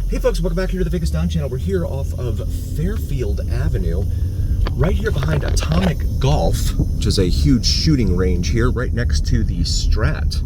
Hey folks, welcome back here to the Vegas Down channel. We're here off of Fairfield Avenue, right here behind Atomic Golf, which is a huge shooting range here, right next to the Strat.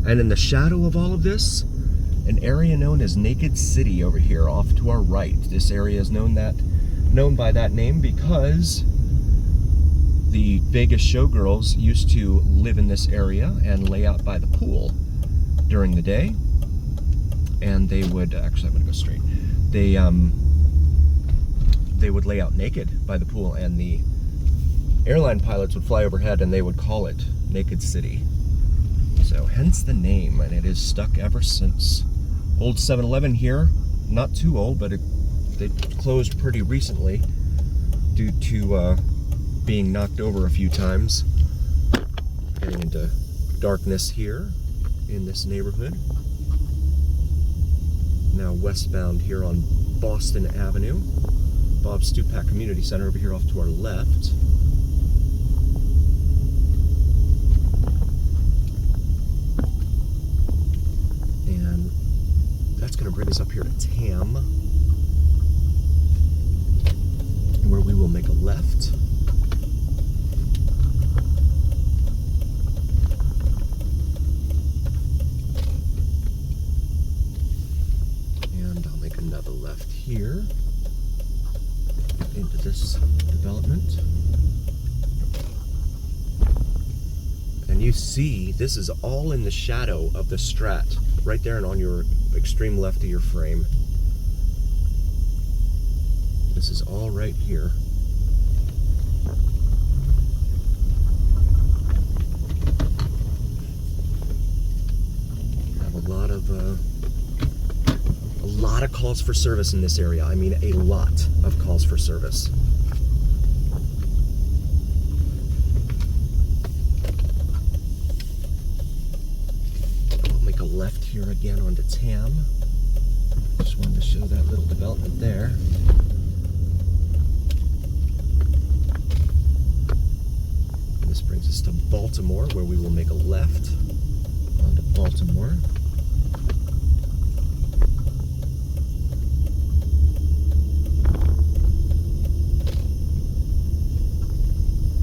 And in the shadow of all of this, an area known as Naked City over here off to our right. This area is known by that name because the Vegas showgirls used to live in this area and lay out by the pool during the day. And they would, actually I'm gonna go straight. They would lay out naked by the pool, and the airline pilots would fly overhead and they would call it Naked City. So hence the name, and it is stuck ever since. Old 7-Eleven here, not too old, but they closed pretty recently due to being knocked over a few times. Getting into darkness here in this neighborhood. Now westbound here on Boston Avenue. Bob Stupak Community Center over here off to our left. And that's going to bring us up here to Tam, where we will make a left. Another left here into this development. And you see, this is all in the shadow of the Strat, right there and on your extreme left of your frame. This is all right here. Have a lot of calls for service in this area. I mean, a lot of calls for service. I'll make a left here again onto Tam. Just wanted to show that little development there. And this brings us to Baltimore, where we will make a left onto Baltimore.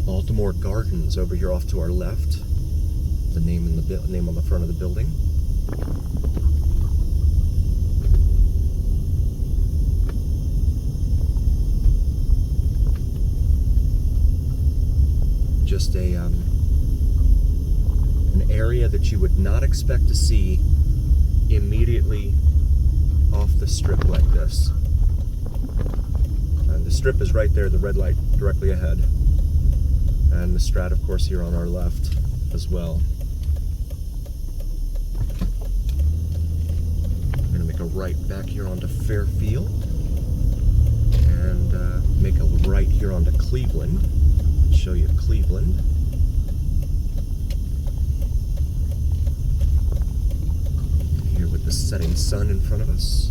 Baltimore Gardens over here off to our left. The name in the name on the front of the building. Just an area that you would not expect to see immediately off the strip like this. And the strip is right there, the red light directly ahead. And the Strat, of course, here on our left as well. I'm gonna make a right back here onto Fairfield. And make a right here onto Cleveland. Show you Cleveland. Here with the setting sun in front of us.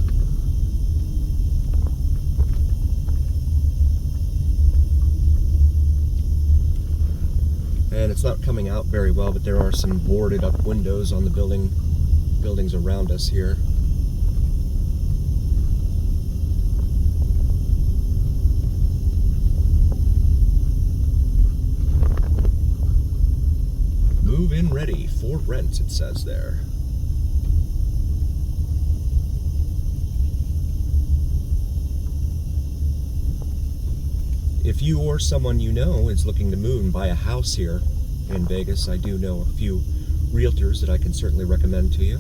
And it's not coming out very well, but there are some boarded up windows on the buildings around us here. Move-in ready for rent, it says there. If you or someone you know is looking to move and buy a house here in Vegas, I do know a few realtors that I can certainly recommend to you.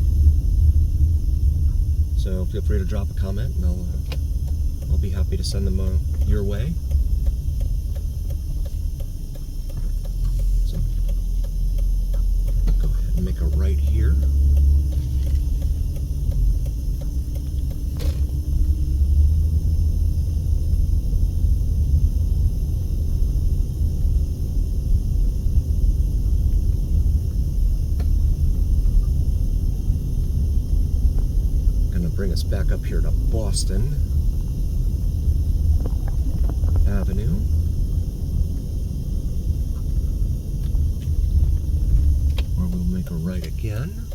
So feel free to drop a comment, and I'll be happy to send them your way. So go ahead and make a right here. Bring us back up here to Boston Avenue. Where we'll make a right again.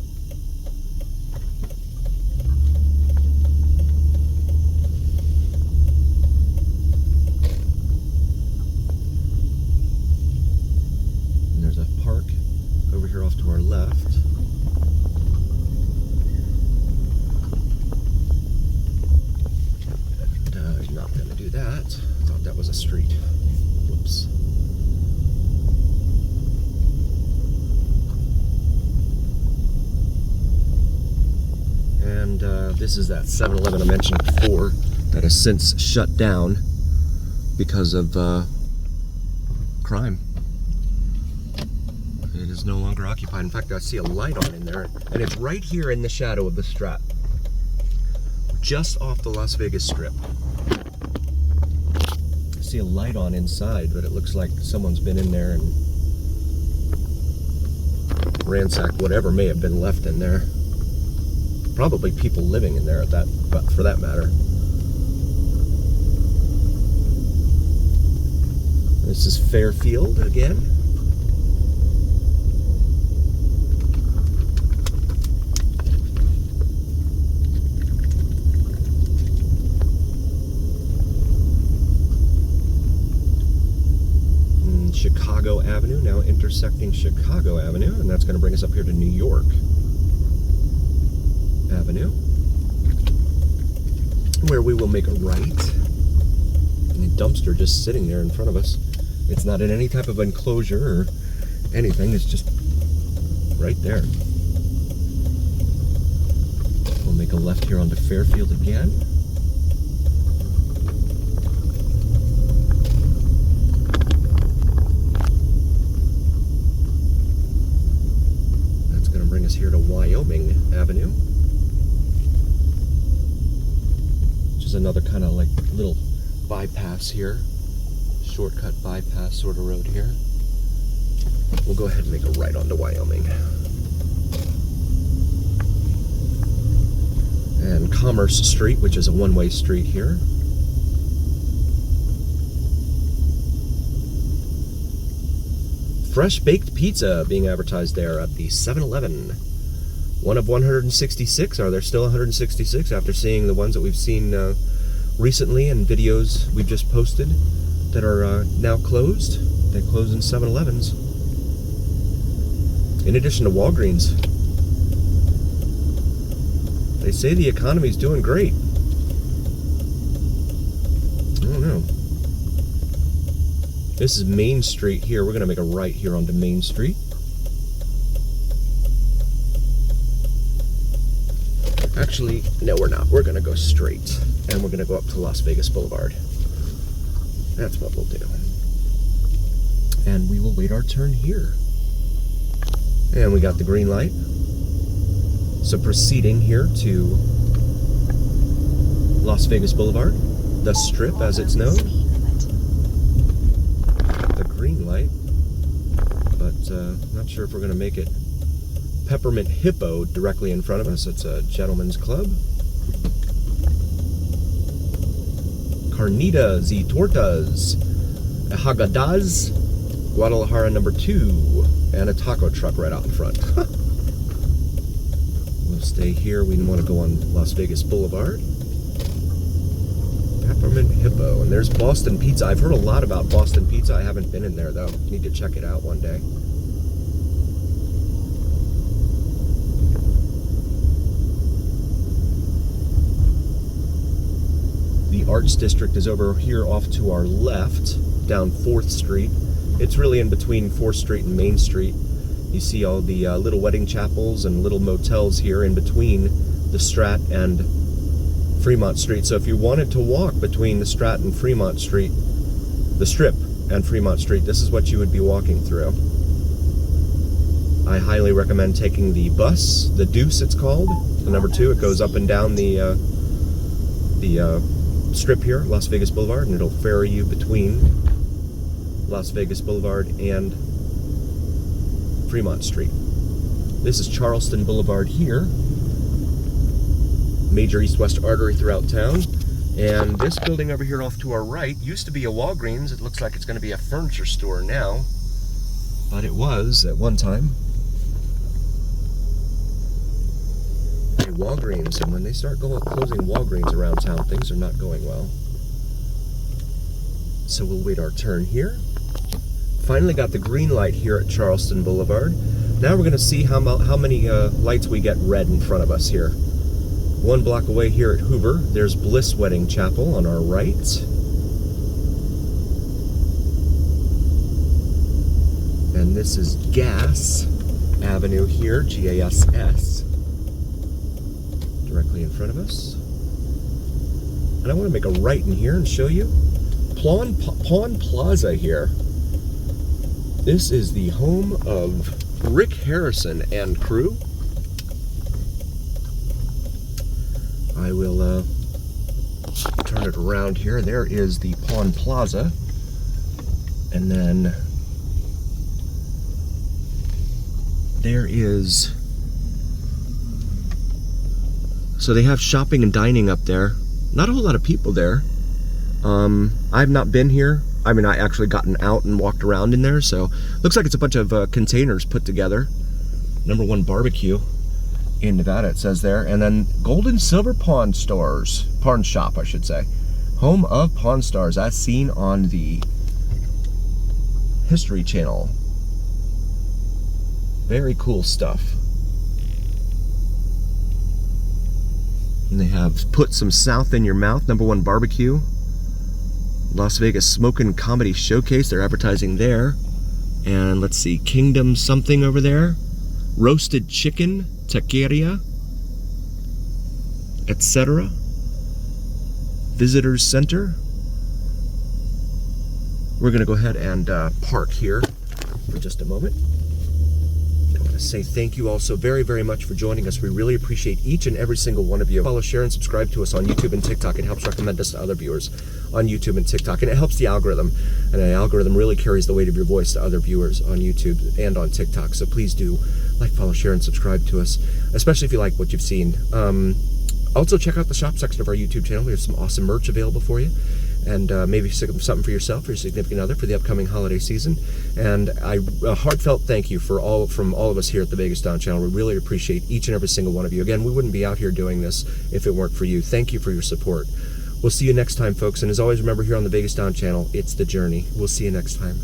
the street. Whoops. And this is that 7-Eleven I mentioned before that has since shut down because of crime. It is no longer occupied. In fact, I see a light on in there, and it's right here in the shadow of the Strat, just off the Las Vegas Strip. I see a light on inside, but it looks like someone's been in there and ransacked whatever may have been left in there. Probably people living in there at that, but for that matter. This is Fairfield again. Chicago Avenue, now intersecting Chicago Avenue, and that's going to bring us up here to New York Avenue, where we will make a right. And a dumpster just sitting there in front of us. It's not in any type of enclosure or anything, it's just right there. We'll make a left here onto Fairfield again. That's going to bring us here to Wyoming Avenue, which is another kind of like little bypass here. Shortcut bypass sort of road here. We'll go ahead and make a right onto Wyoming. And Commerce Street, which is a one-way street here. Fresh baked pizza being advertised there at the 7-Eleven. One of 166. Are there still 166 after seeing the ones that we've seen recently and videos we've just posted that are now closed? They close in 7-Elevens. In addition to Walgreens. They say the economy's doing great. I don't know. This is Main Street here. We're going to make a right here onto Main Street. Actually, no, we're not. We're going to go straight. And we're going to go up to Las Vegas Boulevard. That's what we'll do. And we will wait our turn here. And we got the green light. So proceeding here to Las Vegas Boulevard, the Strip as it's known. The green light, but not sure if we're going to make it. Peppermint Hippo directly in front of us. It's a gentleman's club. Carnitas y Tortas, a Haagen-Dazs, Guadalajara number 2, and a taco truck right out in front. We'll stay here. We want to go on Las Vegas Boulevard. Peppermint Hippo, and there's Boston Pizza. I've heard a lot about Boston Pizza. I haven't been in there though. Need to check it out one day. The Arts District is over here off to our left, down 4th Street. It's really in between 4th Street and Main Street. You see all the little wedding chapels and little motels here in between the Strat and Fremont Street. So if you wanted to walk between the Strat and Fremont Street, the Strip and Fremont Street, this is what you would be walking through. I highly recommend taking the bus, the Deuce it's called, the number 2. It goes up and down the Strip here, Las Vegas Boulevard, and it'll ferry you between Las Vegas Boulevard and Fremont Street. This is Charleston Boulevard here, major east-west artery throughout town. And this building over here off to our right used to be a Walgreens. It looks like it's going to be a furniture store now, but it was at one time a Walgreens, and when they start closing Walgreens around town, things are not going well. So we'll wait our turn here. Finally got the green light here at Charleston Boulevard. Now we're going to see how many lights we get red in front of us here. 1 block away here at Hoover, there's Bliss Wedding Chapel on our right. And this is Gas Avenue here, G-A-S-S, directly in front of us. And I want to make a right in here and show you Pawn Plaza here. This is the home of Rick Harrison and crew. I will turn it around here. There is the Pawn Plaza. And then there is, so they have shopping and dining up there. Not a whole lot of people there. I've not been here. I mean, I actually gotten out and walked around in there, so looks like it's a bunch of containers put together. #1 barbecue in Nevada, it says there. And then gold and silver pawn stores, pawn shop, I should say. Home of Pawn Stars, as seen on the History Channel. Very cool stuff. And they have Put Some South in Your Mouth, #1 barbecue. Las Vegas Smokin' Comedy Showcase, they're advertising there. And let's see, Kingdom something over there. Roasted Chicken, Taqueria, etc. Visitors Center. We're gonna go ahead and park here for just a moment. I want to say thank you all so very, very much for joining us. We really appreciate each and every single one of you. Follow, share, and subscribe to us on YouTube and TikTok. It helps recommend us to other viewers on YouTube and TikTok, and it helps the algorithm. And the algorithm really carries the weight of your voice to other viewers on YouTube and on TikTok. So please do like, follow, share, and subscribe to us, especially if you like what you've seen. Also, check out the shop section of our YouTube channel. We have some awesome merch available for you. And maybe something for yourself or your significant other for the upcoming holiday season. And a heartfelt thank you from all of us here at the Vegas Down channel. We really appreciate each and every single one of you. Again, we wouldn't be out here doing this if it weren't for you. Thank you for your support. We'll see you next time, folks. And as always, remember, here on the Vegas Down channel, it's the journey. We'll see you next time.